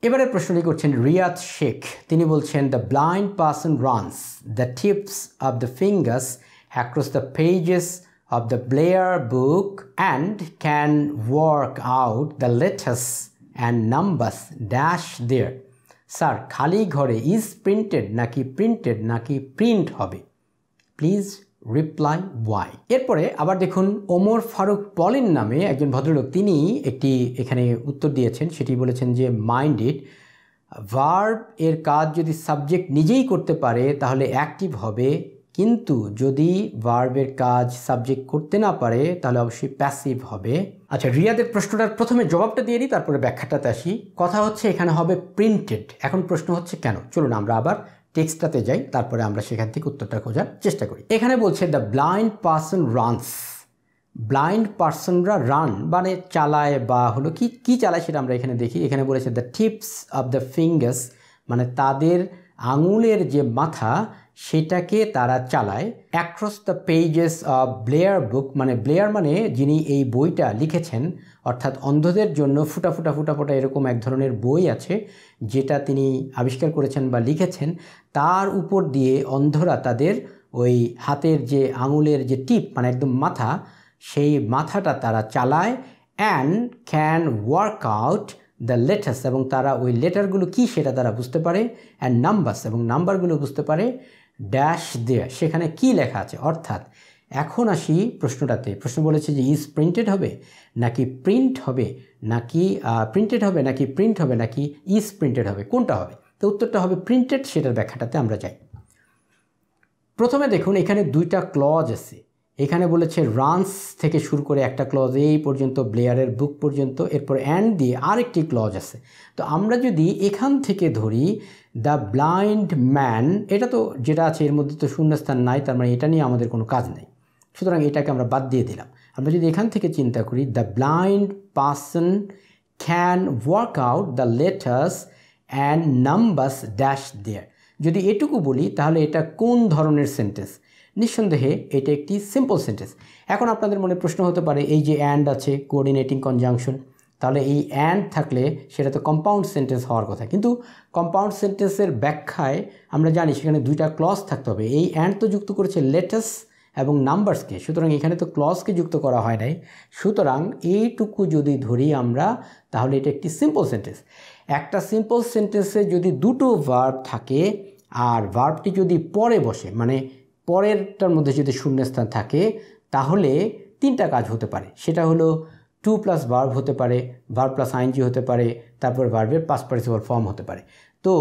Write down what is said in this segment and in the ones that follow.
এবারে প্রশ্নটি করছেন রিয়াদ শেখ। তিনি বলছেন the blind person runs the tips of the fingers across the pages of the Blair book and can work out the letters and numbers dash there. Sir খালি ঘরে is printed নাকি printed নাকি print হবে, please reply Y. এরপরে আবার দেখুন Omar Faruk Pauline নামে একজন ভদ্রলোক, তিনি একটি এখানে উত্তর দিয়েছেন। সেটি বলেছেন যে মাইন্ডেড ভার্ব এর কাজ যদি সাবজেক্ট নিজেই করতে পারে তাহলে অ্যাক্টিভ হবে, কিন্তু যদি ভার্বের কাজ সাবজেক্ট করতে না পারে তাহলে অবশ্যই প্যাসিভ হবে। আচ্ছা, রিয়াদের প্রশ্নটার প্রথমে জবাবটা দিয়ে দিই, তারপরে ব্যাখ্যাটাতে আসি। কথা হচ্ছে এখানে হবে প্রিন্টেড। এখন প্রশ্ন হচ্ছে কেন? চলুন আমরা আবার টেক্সটটাতে যাই, তারপরে আমরা সেখান থেকে উত্তরটা খোঁজার চেষ্টা করি। এখানে বলছে the blind person runs. Blind পারসনরা রান মানে চালায়, বা হলো কি চালায় সেটা আমরা এখানে দেখি। এখানে বলেছে the tips of the fingers, মানে তাদের আঙুলের যে মাথা সেটাকে তারা চালায়। Across the pages of Braille book, মানে ব্লেয়ার মানে যিনি এই বইটা লিখেছেন, অর্থাৎ অন্ধদের জন্য ফুটা ফুটা ফুটা ফুটা এরকম এক ধরনের বই আছে যেটা তিনি আবিষ্কার করেছেন বা লিখেছেন। তার উপর দিয়ে অন্ধরা তাদের ওই হাতের যে আঙুলের যে টিপ মানে একদম মাথা, সেই মাথাটা তারা চালায়। And can work out the letters, এবং তারা ওই লেটারগুলো কী সেটা তারা বুঝতে পারে। অ্যান্ড নাম্বারস, এবং নাম্বারগুলো বুঝতে পারে। ড্যাশ দেয়ার, সেখানে কি লেখা আছে। অর্থাৎ এখন আসি প্রশ্নটাতে। প্রশ্ন বলেছে যে ইজ প্রিন্টেড হবে নাকি প্রিন্ট হবে, নাকি প্রিন্টেড হবে নাকি প্রিন্ট হবে, নাকি ইজ প্রিন্টেড হবে, কোনটা হবে? তো উত্তরটা হবে প্রিন্টেড। সেটার ব্যাখ্যাটাতে আমরা যাই। প্রথমে দেখুন এখানে দুইটা ক্লজ আছে। এখানে বলেছে রানস থেকে শুরু করে একটা ক্লজ এই পর্যন্ত, ব্লেয়ারের বুক পর্যন্ত, এরপর অ্যান্ড দিয়ে আরেকটি ক্লজ আছে। তো আমরা যদি এখান থেকে ধরি দ্য ব্লাইন্ড ম্যান, এটা তো যেটা আছে এর মধ্যে তো শূন্যস্থান নাই, তার মানে এটা নিয়ে আমাদের কোনো কাজ নেই, সুতরাং এটাকে আমরা বাদ দিয়ে দিলাম। আমরা যদি এখান থেকে চিন্তা করি the blind person can work out the letters and numbers dash there, যদি এটুকু বলি তাহলে এটা কোন ধরনের সেন্টেন্স? নিঃসন্দেহে এটা একটি সিম্পল সেন্টেন্স। এখন আপনাদের মনে প্রশ্ন হতে পারে এই যে অ্যান্ড আছে, কোঅর্ডিনেটিং কনজাংশন, তাহলে এই অ্যান্ড থাকলে সেটা তো কম্পাউন্ড সেন্টেন্স হওয়ার কথা। কিন্তু কম্পাউন্ড সেন্টেন্সের ব্যাখ্যায় আমরা জানি সেখানে দুইটা ক্লজ থাকতে হবে। এই অ্যান্ড তো যুক্ত করেছে লেটার্স এবং নাম্বারসকে, সুতরাং এখানে তো ক্লজকে যুক্ত করা হয় নাই। সুতরাং এইটুকু যদি ধরি আমরা তাহলে এটা একটি সিম্পল সেন্টেন্স। একটা সিম্পল সেন্টেন্সে যদি দুটো ভার্ব থাকে আর ভার্বটি যদি পরে বসে, মানে পরেরটার মধ্যে যদি শূন্যস্থান থাকে, তাহলে তিনটা কাজ হতে পারে। সেটা হলো টু প্লাস ভার্ব হতে পারে, ভার্ব প্লাস আইএনজি হতে পারে, তারপর ভার্বের পাস্ট পার্টিসিপল ফর্ম হতে পারে। তো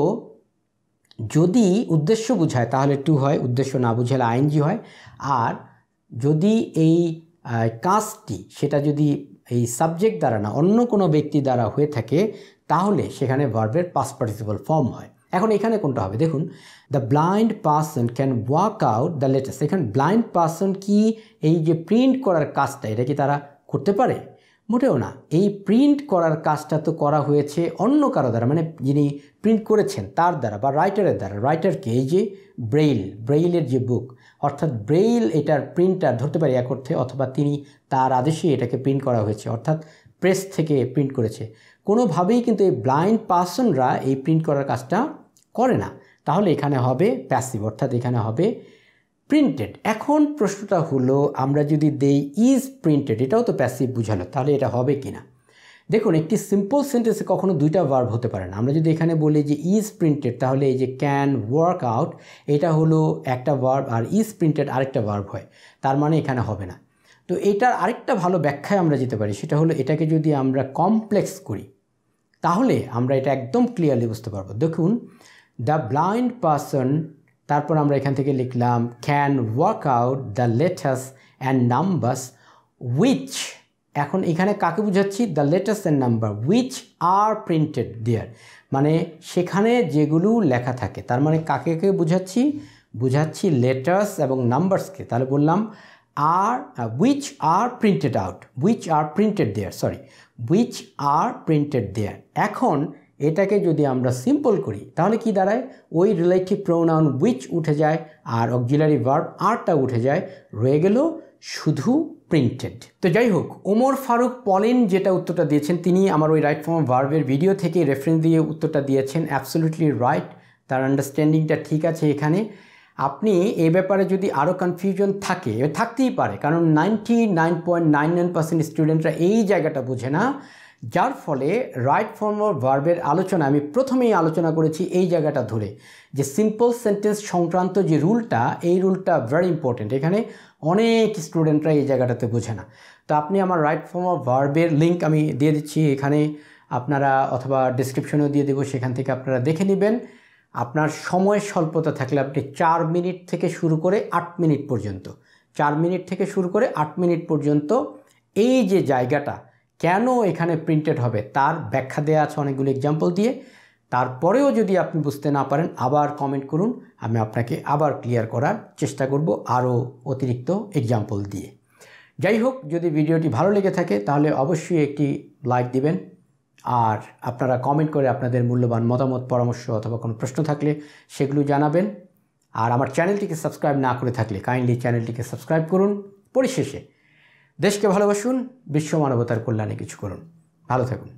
যদি উদ্দেশ্য বুঝায় তাহলে টু হয়, উদ্দেশ্য না বুঝালে আইএনজি হয়। আর যদি এই কাজটি সেটা যদি এই সাবজেক্ট দ্বারা না অন্য কোনো ব্যক্তি দ্বারা হয়ে থাকে তাহলে সেখানে ভার্বের পাস্ট পার্টিসিপল ফর্ম হয়। এখন এখানে কোনটা হবে দেখুন, the blind person can work out the letters. এখানে ব্লাইন্ড পারসন কি এই যে প্রিন্ট করার কাজটা এটা কি তারা করতে পারে? মোটেও না। এই প্রিন্ট করার কাজটা তো করা হয়েছে অন্য কারো দ্বারা, মানে যিনি প্রিন্ট করেছেন তার দ্বারা বা রাইটারের দ্বারা। রাইটারকে এই যে ব্রেইলের যে বুক, অর্থাৎ ব্রেইল এটার প্রিন্টার ধরতে পারি এক অর্থে, অথবা তিনি তার আদেশে এটাকে প্রিন্ট করা হয়েছে, অর্থাৎ প্রেস থেকে প্রিন্ট করেছে। কোনোভাবেই কিন্তু এই ব্লাইন্ড পারসনরা এই প্রিন্ট করার কাজটা করে না। তাহলে এখানে হবে প্যাসিভ, অর্থাৎ এখানে হবে প্রিন্টেড। এখন প্রশ্নটা হলো আমরা যদি দেই ইজ প্রিন্টেড, এটাও তো প্যাসিভ বুঝালো, তাহলে এটা হবে কি না? দেখুন একটি সিম্পল সেন্টেন্সে কখনো দুইটা ভার্ব হতে পারে না। আমরা যদি এখানে বলি যে ইজ প্রিন্টেড, তাহলে এই যে ক্যান ওয়ার্ক আউট এটা হলো একটা ভার্ব আর ইজ প্রিন্টেড আরেকটা ভার্ব হয়, তার মানে এখানে হবে না। তো এটার আরেকটা ভালো ব্যাখ্যায় আমরা যেতে পারি, সেটা হলো এটাকে যদি আমরা কমপ্লেক্স করি তাহলে আমরা এটা একদম ক্লিয়ারলি বুঝতে পারবো। দেখুন দ্য ব্লাইন্ড পারসন, তারপর আমরা এখান থেকে লিখলাম can work out the letters and numbers which. এখন এখানে কাকে বুঝাচ্ছি? The letters and number which are printed there, মানে সেখানে যেগুলো লেখা থাকে। তার মানে কাকে বুঝাচ্ছি লেটার্স এবং নাম্বারসকে। তাহলে বললাম আর which are printed out, which are printed there, which are printed there. এখন এটাকে যদি আমরা সিম্পল করি তাহলে কি দাঁড়ায়? ওই রিলেটিভ প্রোনাউন উইচ উঠে যায় আর অক্সিলারি ভার্ব আরটা উঠে যায়, রয়ে গেল শুধু প্রিন্টেড। তো যাই হোক, ওমর ফারুক পলিন যেটা উত্তরটা দিয়েছেন, তিনি আমার ওই রাইট ফর্ম অফ ভার্বের ভিডিও থেকে রেফারেন্স দিয়ে উত্তরটা দিয়েছেন। অ্যাবসলিউটলি রাইট, তার আন্ডারস্ট্যান্ডিংটা ঠিক আছে। এখানে আপনি এ ব্যাপারে যদি আরও কনফিউশন থাকে, থাকতেই পারে, কারণ 99.99% স্টুডেন্টরা এই জায়গাটা বোঝে না, যার ফলে রাইট ফর্ম অফ ভার্বের আলোচনা আমি প্রথমেই আলোচনা করেছি এই জায়গাটা ধরে, যে সিম্পল সেন্টেন্স সংক্রান্ত যে রুলটা, এই রুলটা ভেরি ইম্পর্টেন্ট। এখানে অনেক স্টুডেন্টরা এই জায়গাটাতে বোঝে না। তো আপনি আমার রাইট ফর্ম অফ ভার্বের লিঙ্ক আমি দিয়ে দিচ্ছি এখানে, আপনারা অথবা ডিসক্রিপশনেও দিয়ে দেবো, সেখান থেকে আপনারা দেখে নেবেন। আপনার সময় স্বল্পতা থাকলে আপনি 4 মিনিট থেকে শুরু করে 8 মিনিট পর্যন্ত, 4 মিনিট থেকে শুরু করে 8 মিনিট পর্যন্ত এই যে জায়গাটা কেন এখানে প্রিন্টেড হবে তার ব্যাখ্যা দেওয়া আছে অনেকগুলো এক্সাম্পল দিয়ে। তারপরেও যদি আপনি বুঝতে না পারেন আবার কমেন্ট করুন, আমি আপনাকে আবার ক্লিয়ার করার চেষ্টা করব আরও অতিরিক্ত এক্সাম্পল দিয়ে। যাই হোক, যদি ভিডিওটি ভালো লেগে থাকে তাহলে অবশ্যই একটি লাইক দিবেন, আর আপনারা কমেন্ট করে আপনাদের মূল্যবান মতামত, পরামর্শ অথবা কোনো প্রশ্ন থাকলে সেগুলো জানাবেন। আর আমার চ্যানেলটিকে সাবস্ক্রাইব না করে থাকলে কাইন্ডলি চ্যানেলটিকে সাবস্ক্রাইব করুন। পরিশেষে দেশকে ভালোবাসুন, বিশ্ব মানবতার কল্যাণে কিছু করুন। ভালো থাকুন।